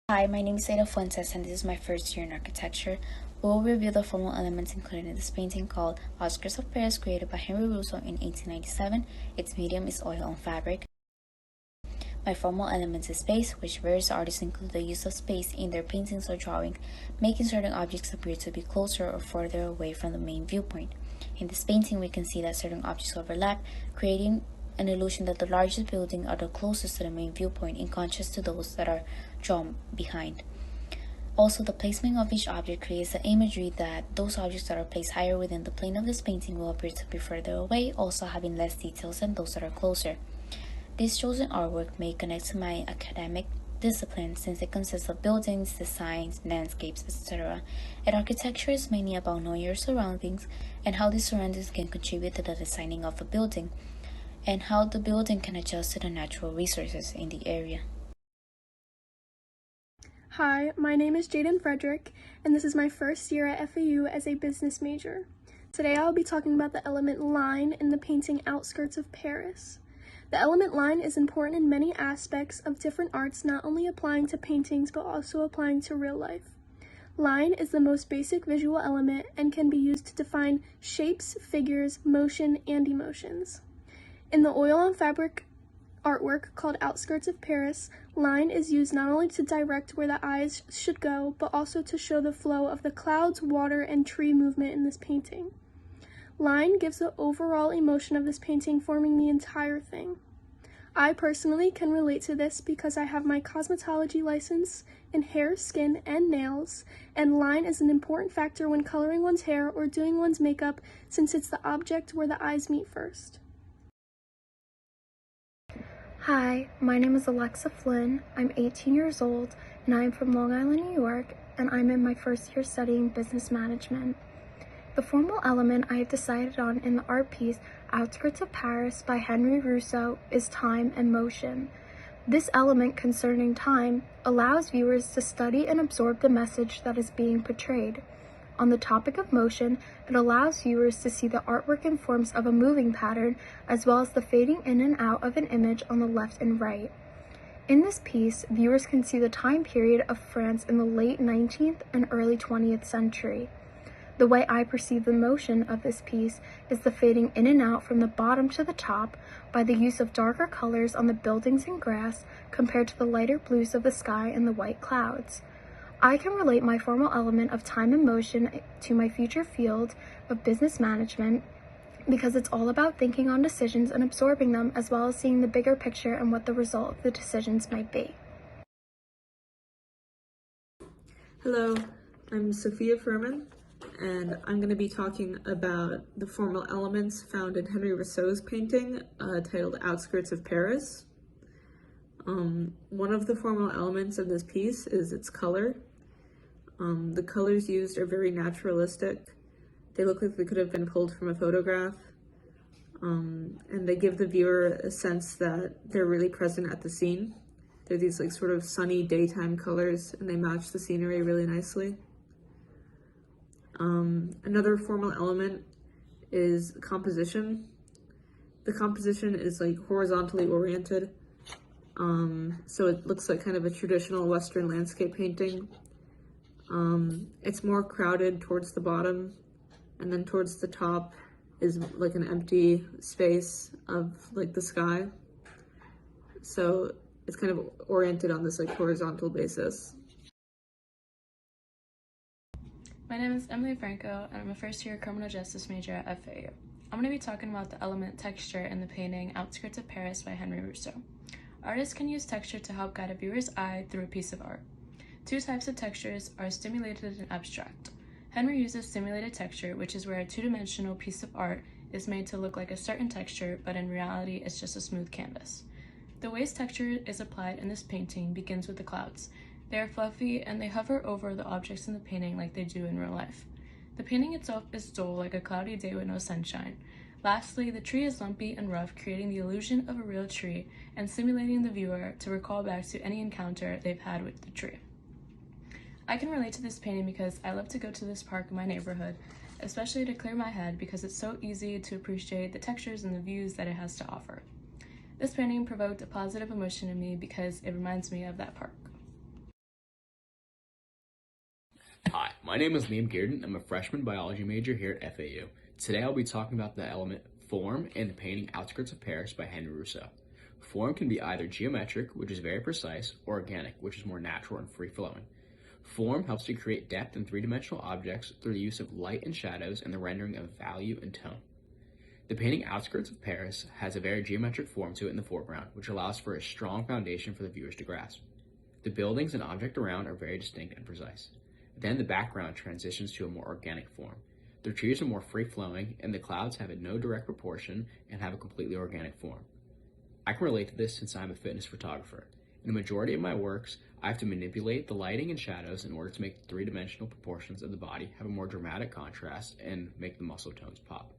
Hi, my name is Ada Fuentes, and this is my first year in architecture. We will review the formal elements included in this painting called Outskirts of Paris, created by Henry Russo in 1897. Its medium is oil on fabric. My formal elements is space, which various artists include the use of space in their paintings or drawing, making certain objects appear to be closer or further away from the main viewpoint. In this painting, we can see that certain objects overlap, creating an illusion that the largest buildings are the closest to the main viewpoint in contrast to those that are drawn behind. Also, the placement of each object creates the imagery that those objects that are placed higher within the plane of this painting will appear to be further away, also having less details than those that are closer. This chosen artwork may connect to my academic discipline since it consists of buildings, designs, landscapes, etc. And architecture is mainly about knowing your surroundings and how these surroundings can contribute to the designing of a building, and how the building can adjust to the natural resources in the area. Hi, my name is Jaden Frederick, and this is my first year at FAU as a business major. Today I'll be talking about the element line in the painting Outskirts of Paris. The element line is important in many aspects of different arts, not only applying to paintings but also applying to real life. Line is the most basic visual element and can be used to define shapes, figures, motion, and emotions. In the oil on fabric artwork called Outskirts of Paris, line is used not only to direct where the eyes should go, but also to show the flow of the clouds, water, and tree movement in this painting. Line gives the overall emotion of this painting, forming the entire thing. I personally can relate to this because I have my cosmetology license in hair, skin, and nails, and line is an important factor when coloring one's hair or doing one's makeup since it's the object where the eyes meet first. Hi, my name is Alexa Flynn. I'm 18 years old and I'm from Long Island, New York, and I'm in my first year studying business management. The formal element I have decided on in the art piece Outskirts of Paris by Henry Russo is time and motion. This element concerning time allows viewers to study and absorb the message that is being portrayed. On the topic of motion, it allows viewers to see the artwork in forms of a moving pattern, as well as the fading in and out of an image on the left and right. In this piece, viewers can see the time period of France in the late 19th and early 20th century. The way I perceive the motion of this piece is the fading in and out from the bottom to the top by the use of darker colors on the buildings and grass compared to the lighter blues of the sky and the white clouds. I can relate my formal element of time and motion to my future field of business management because it's all about thinking on decisions and absorbing them, as well as seeing the bigger picture and what the result of the decisions might be. Hello, I'm Sophia Furman, and I'm going to be talking about the formal elements found in Henry Rousseau's painting titled Outskirts of Paris. One of the formal elements of this piece is its color. The colors used are very naturalistic. They look like they could have been pulled from a photograph, and they give the viewer a sense that they're really present at the scene. They're these like sort of sunny daytime colors, and they match the scenery really nicely. Another formal element is composition. The composition is like horizontally oriented, so it looks like kind of a traditional Western landscape painting. It's more crowded towards the bottom, and then towards the top is like an empty space of like the sky. So it's kind of oriented on this like horizontal basis. My name is Emily Franco, and I'm a first-year criminal justice major at FAU. I'm going to be talking about the element texture in the painting Outskirts of Paris by Henry Russo. Artists can use texture to help guide a viewer's eye through a piece of art. Two types of textures are stimulated and abstract. Henry uses stimulated texture, which is where a two-dimensional piece of art is made to look like a certain texture, but in reality it's just a smooth canvas. The ways texture is applied in this painting begins with the clouds. They are fluffy and they hover over the objects in the painting like they do in real life. The painting itself is dull, like a cloudy day with no sunshine. Lastly, the tree is lumpy and rough, creating the illusion of a real tree and stimulating the viewer to recall back to any encounter they've had with the tree. I can relate to this painting because I love to go to this park in my neighborhood, especially to clear my head because it's so easy to appreciate the textures and the views that it has to offer. This painting provoked a positive emotion in me because it reminds me of that park. Hi, my name is Liam Gearden. I'm a freshman biology major here at FAU. Today I'll be talking about the element form in the painting Outskirts of Paris by Henry Rousseau. Form can be either geometric, which is very precise, or organic, which is more natural and free-flowing. Form helps to create depth in three-dimensional objects through the use of light and shadows and the rendering of value and tone. The painting Outskirts of Paris has a very geometric form to it in the foreground, which allows for a strong foundation for the viewers to grasp. The buildings and object around are very distinct and precise. Then the background transitions to a more organic form. The trees are more free-flowing, and the clouds have a no direct proportion and have a completely organic form. I can relate to this since I'm a fitness photographer. In the majority of my works, I have to manipulate the lighting and shadows in order to make the three-dimensional proportions of the body have a more dramatic contrast and make the muscle tones pop.